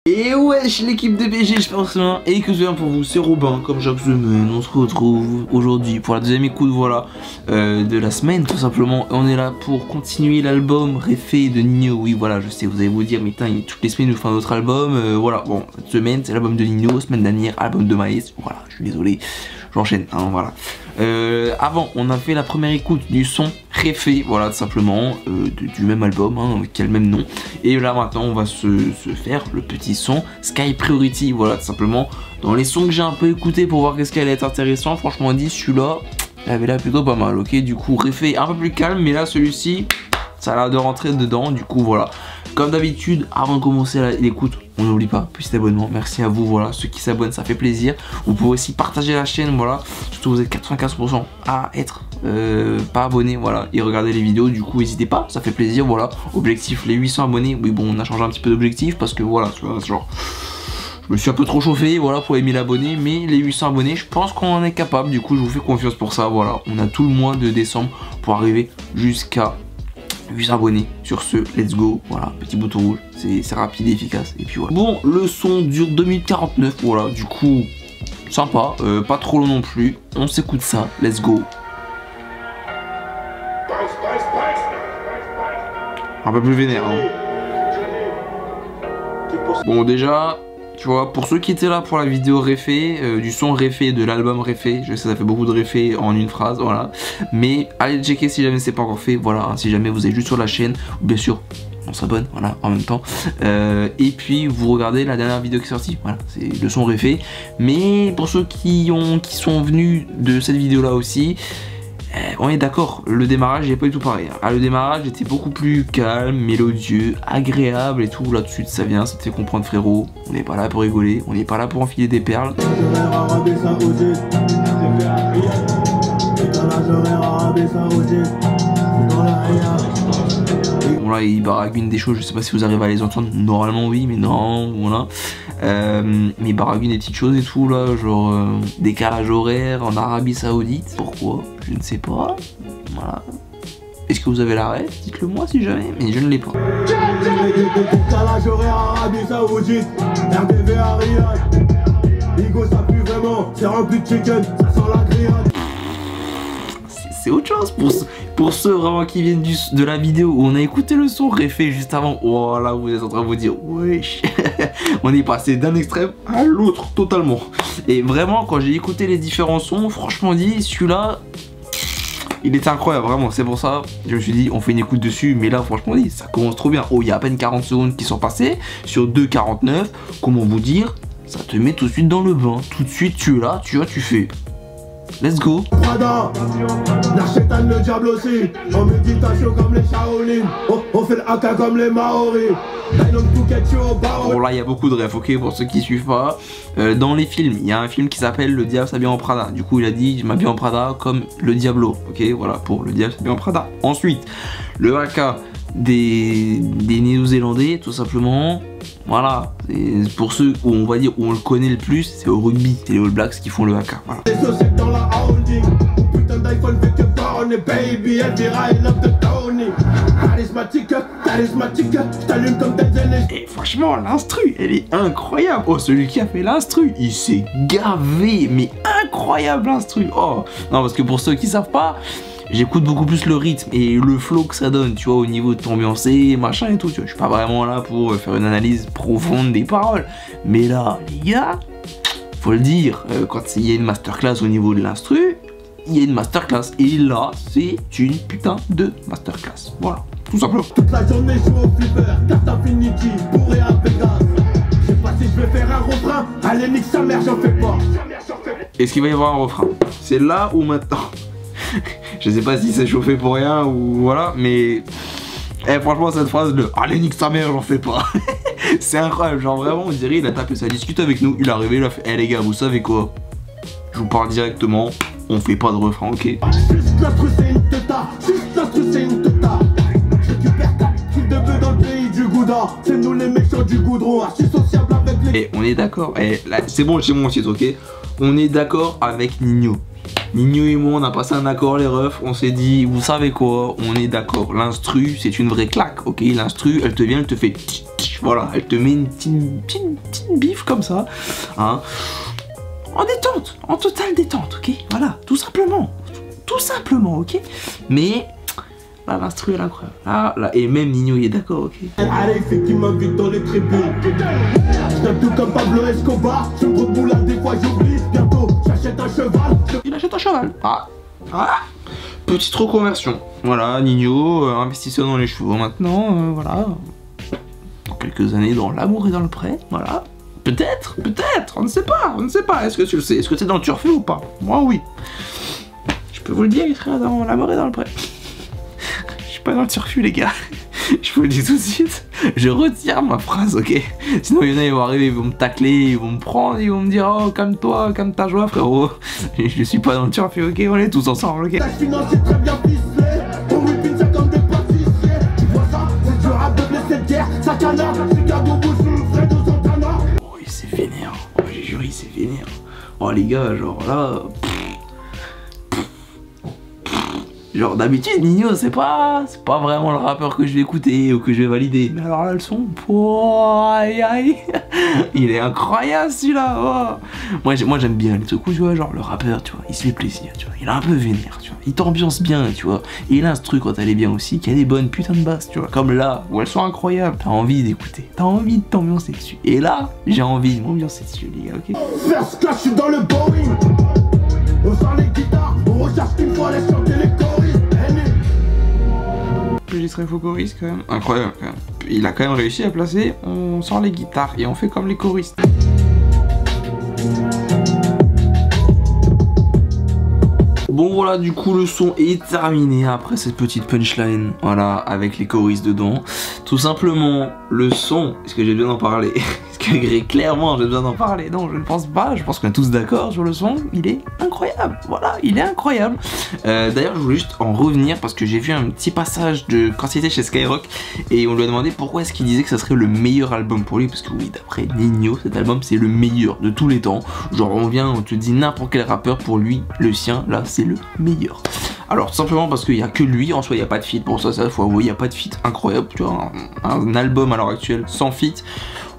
Et wesh l'équipe de BG, j'espère que c'est bien et que c'est bien pour vous, c'est Robin, comme chaque semaine, on se retrouve aujourd'hui pour la deuxième écoute, voilà, de la semaine tout simplement. On est là pour continuer l'album Refait de Ninho. Oui voilà, je sais, vous allez vous dire, mais putain, toutes les semaines il nous fait un autre album, voilà, bon, cette semaine c'est l'album de Ninho, semaine dernière, album de Maes, voilà, je suis désolé, j'enchaîne, hein, voilà. Avant, on a fait la première écoute du son Refait, voilà, tout simplement, du même album, hein, qui a le même nom. Et là maintenant, on va se faire le petit son Sky Priority, voilà, tout simplement. Dans les sons que j'ai un peu écoutés pour voir qu'est-ce qui allait être intéressant, franchement dit, celui-là, il avait là plutôt pas mal, ok. Du coup, Refait un peu plus calme, mais là, celui-ci, ça a l'air de rentrer dedans, du coup, voilà. Comme d'habitude, avant de commencer l'écoute, on n'oublie pas, petit abonnement, merci à vous, voilà, ceux qui s'abonnent, ça fait plaisir. Vous pouvez aussi partager la chaîne, voilà, surtout vous êtes 95% à être pas abonnés, voilà, et regarder les vidéos, du coup n'hésitez pas, ça fait plaisir, voilà. Objectif les 800 abonnés, oui bon, on a changé un petit peu d'objectif parce que voilà, tu vois, genre, je me suis un peu trop chauffé, voilà, pour les 1000 abonnés, mais les 800 abonnés, je pense qu'on en est capable, du coup je vous fais confiance pour ça, voilà. On a tout le mois de décembre pour arriver jusqu'à 800 abonnés. Sur ce, let's go, voilà, petit bouton rouge, c'est rapide et efficace, et puis voilà. Bon, le son dure 2 minutes 49, voilà, du coup, sympa, pas trop long non plus, on s'écoute ça, let's go. Un peu plus vénère, hein. Bon, déjà, tu vois, pour ceux qui étaient là pour la vidéo Refait, du son Refait, de l'album Refait, je sais ça fait beaucoup de Refait en une phrase, voilà. Mais allez checker si jamais c'est pas encore fait, voilà, hein, si jamais vous êtes juste sur la chaîne, bien sûr, on s'abonne, voilà, en même temps. Et puis vous regardez la dernière vidéo qui est sortie, voilà, c'est le son Refait. Mais pour ceux qui sont venus de cette vidéo là aussi, on est d'accord, le démarrage n'est pas du tout pareil. Ah, le démarrage était beaucoup plus calme, mélodieux, agréable et tout. Là-dessus, ça vient, ça te fait comprendre, frérot. On n'est pas là pour rigoler, on n'est pas là pour enfiler des perles. Bon là, il baragouine des choses, je sais pas si vous arrivez à les entendre. Normalement oui, mais non, voilà. Mais il baragouine des petites choses et tout là, genre décalage horaire en Arabie Saoudite. Pourquoi? Je ne sais pas. Voilà. Est-ce que vous avez l'arrêt? Dites-le moi si jamais, mais je ne l'ai pas. Décalage horaire Arabie Saoudite, RDV à Riyad. Bigo ça pue vraiment, c'est rempli de chicken, ça sent la grillade. C'est autre chose pour ceux vraiment qui viennent de la vidéo où on a écouté le son Refait juste avant. Voilà, vous êtes en train de vous dire wesh. On est passé d'un extrême à l'autre totalement. Et vraiment quand j'ai écouté les différents sons, franchement dit, celui-là il était incroyable, vraiment. C'est pour ça je me suis dit on fait une écoute dessus. Mais là franchement dit, ça commence trop bien. Oh, il y a à peine 40 secondes qui sont passées sur 2,49. Comment vous dire, ça te met tout de suite dans le bain. Tout de suite tu es là, tu vois, tu fais let's go. Prada, la chétane, le diable aussi. En méditation comme les Shaolin. On fait le haka comme les Maoris. Bon là il y a beaucoup de refs, ok, pour ceux qui suivent pas. Dans les films, il y a un film qui s'appelle Le Diable s'habille en Prada. Du coup il a dit je m'habille en Prada comme le Diablo. Ok, voilà, pour Le Diable s'habille en Prada. Ensuite, le haka des Néo-Zélandais, tout simplement. Voilà, pour ceux où on va dire où on le connaît le plus, c'est au rugby, c'est les All Blacks qui font le haka. Voilà. Et franchement, l'instru, elle est incroyable. Oh, celui qui a fait l'instru, il s'est gavé, mais incroyable l'instru. Oh, non, parce que pour ceux qui savent pas, j'écoute beaucoup plus le rythme et le flow que ça donne, tu vois, au niveau de t'ambiancer, machin et tout, tu vois. Je suis pas vraiment là pour faire une analyse profonde des paroles. Mais là, les gars, faut le dire, quand il y a une masterclass au niveau de l'instru, il y a une masterclass. Et là, c'est une putain de masterclass. Voilà, tout simplement. Toute la journée, je joue au flipper, carte Infinity, bourré à Vegas. Je sais pas si je vais faire un refrain, allez, nique sa mère, j'en fais pas. Est-ce qu'il va y avoir un refrain? C'est là ou maintenant? Je sais pas si c'est chauffé pour rien ou voilà, mais franchement cette phrase de allez nique sa mère, j'en fais pas. C'est incroyable, genre vraiment on dirait il a tapé ça, discute avec nous, il est arrivé, il a fait les gars vous savez quoi, je vous parle directement, on fait pas de refrain, ok. Juste l'instru c'est une teta, juste l'instru c'est une teta. Je récupère 4 kilos de bœuf dans le pays du Gouda, c'est nous les méchants du goudron, archi sociable avec les... Et on est d'accord, là c'est bon, j'ai mon titre, ok. On est d'accord avec Ninho. Nino et moi on a passé un accord les refs, on s'est dit vous savez quoi, on est d'accord, l'instru c'est une vraie claque, ok, l'instru elle te vient, elle te fait voilà, elle te met une petite bif comme ça, hein, en détente, en totale détente, ok, voilà, tout simplement, ok, mais là l'instru elle est incroyable, là, et même Nino il est d'accord, ok. Allez, c'est qui m'invite dans les tribunes. Je t'aime tout comme Pablo Escobar, je me reboule des fois j'oublie, bientôt j'achète un cheval. Il achète un cheval, petite reconversion, voilà, Nino, investisseur dans les chevaux maintenant, voilà, dans quelques années dans l'amour et dans le prêt, voilà, peut-être, on ne sait pas, est-ce que tu le sais, est-ce que tu es dans le turfu ou pas? Moi oui, je peux vous le dire, il sera dans l'amour et dans le prêt. Je suis pas dans le turfu les gars, je vous le dis tout de suite, je retire ma phrase, ok? Sinon il y en a, ils vont arriver, ils vont me tacler, ils vont me prendre, ils vont me dire oh calme-toi, calme ta joie frérot. Je suis pas dans le turfu, ok? On est tous ensemble, ok? La finance est très bien ficelée, on whippine ça comme des pâtissiers. Tu vois ça, c'est dur à meubler cette guerre, ça canard, c'est garde au bouchon, Fred aux Santana. Oh il s'est vénère, oh j'ai juré il s'est vénère. Oh les gars, genre là... Genre d'habitude Nino c'est pas vraiment le rappeur que je vais écouter ou que je vais valider. Mais alors là le son, oh, aïe aïe, il est incroyable celui-là. Oh. Moi j'aime bien les trucs où tu vois genre le rappeur tu vois, il se fait plaisir, tu vois, il est un peu vénère, tu vois, il t'ambiance bien tu vois. Et l'instru quand elle est bien aussi, qu'il y a des bonnes putains de basses tu vois, comme là où elles sont incroyables. T'as envie d'écouter, t'as envie de t'ambiancer dessus. Et là j'ai envie de m'ambiancer dessus les gars, ok? First class, je suis dans le Boeing. On sort les guitares, on recherche une fois les chanter les choristes. Registre faux choriste quand même, incroyable quand même. Il a quand même réussi à placer, on sort les guitares et on fait comme les choristes. Bon voilà, du coup le son est terminé après cette petite punchline, voilà, avec les choristes dedans. Tout simplement, le son, est-ce que j'ai besoin d'en parler? Est-ce que clairement j'ai besoin d'en parler? Non, je ne pense pas, je pense qu'on est tous d'accord sur le son, il est incroyable, voilà, il est incroyable. D'ailleurs je voulais juste en revenir parce que j'ai vu un petit passage de quand il était chez Skyrock et on lui a demandé pourquoi est-ce qu'il disait que ça serait le meilleur album pour lui, parce que oui, d'après Nino, cet album c'est le meilleur de tous les temps. Genre on te dit n'importe quel rappeur, pour lui, le sien, là c'est le meilleur. Alors tout simplement parce qu'il n'y a que lui, en soi il n'y a pas de feat, pour ça faut avouer, il n'y a pas de feat incroyable, tu vois, un album à l'heure actuelle sans feat.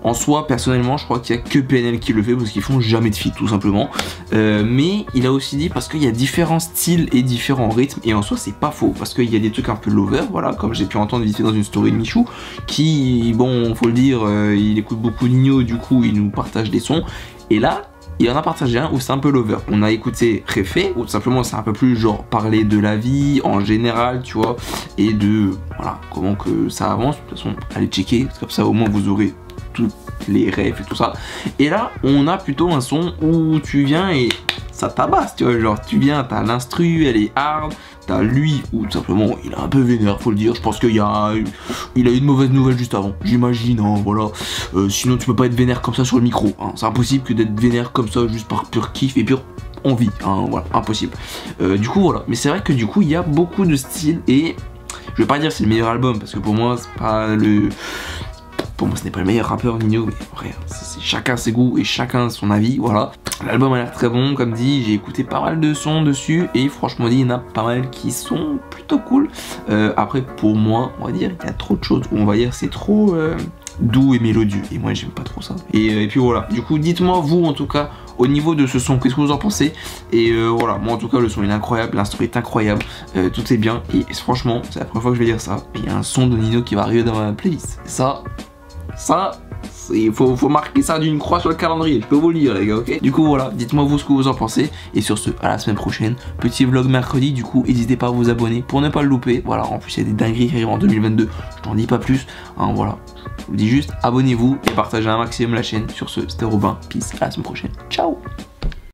En soi, personnellement, je crois qu'il n'y a que PNL qui le fait parce qu'ils font jamais de feat, tout simplement. Mais il a aussi dit parce qu'il y a différents styles et différents rythmes, et en soi, c'est pas faux parce qu'il y a des trucs un peu lover, voilà, comme j'ai pu entendre vite fait dans une story de Michou, qui, bon, faut le dire, il écoute beaucoup Nino, du coup, il nous partage des sons, et là, il en a partagé un où c'est un peu lover. On a écouté Réfé, où tout simplement c'est un peu plus genre parler de la vie en général, tu vois, et de, voilà, comment que ça avance. De toute façon, allez checker, comme ça au moins vous aurez toutes les rêves et tout ça. Et là, on a plutôt un son où tu viens et ça tabasse, tu vois, genre tu viens, t'as l'instru, elle est hard, t'as lui, ou tout simplement, il est un peu vénère, faut le dire, je pense qu'il a eu une mauvaise nouvelle juste avant, j'imagine, hein, voilà, sinon tu peux pas être vénère comme ça sur le micro, hein. C'est impossible que d'être vénère comme ça, juste par pur kiff et pure envie, hein, voilà, impossible. Du coup, voilà, mais c'est vrai que du coup, il y a beaucoup de styles, et je vais pas dire que c'est le meilleur album, parce que pour moi, c'est pas le... Pour moi ce n'est pas le meilleur rappeur Nino, mais vrai, c'est chacun ses goûts et chacun son avis, voilà. L'album a l'air très bon, comme dit, j'ai écouté pas mal de sons dessus et franchement dit, il y en a pas mal qui sont plutôt cool. Après pour moi, on va dire, il y a trop de choses, on va dire c'est trop doux et mélodieux, et moi j'aime pas trop ça. Et puis voilà, du coup dites-moi vous en tout cas, au niveau de ce son, qu'est-ce que vous en pensez? Et voilà, moi en tout cas le son est incroyable, l'instru est incroyable, tout est bien, et franchement c'est la première fois que je vais dire ça, il y a un son de Nino qui va arriver dans ma playlist. Ça, il faut marquer ça d'une croix sur le calendrier, je peux vous le dire les gars, ok? Du coup voilà, dites-moi vous ce que vous en pensez, et sur ce, à la semaine prochaine, petit vlog mercredi, du coup n'hésitez pas à vous abonner pour ne pas le louper, voilà, en plus il y a des dingueries qui arrivent en 2022, je t'en dis pas plus, hein, voilà, je vous dis juste abonnez-vous et partagez un maximum la chaîne. Sur ce, c'était Robin, peace, à la semaine prochaine, ciao.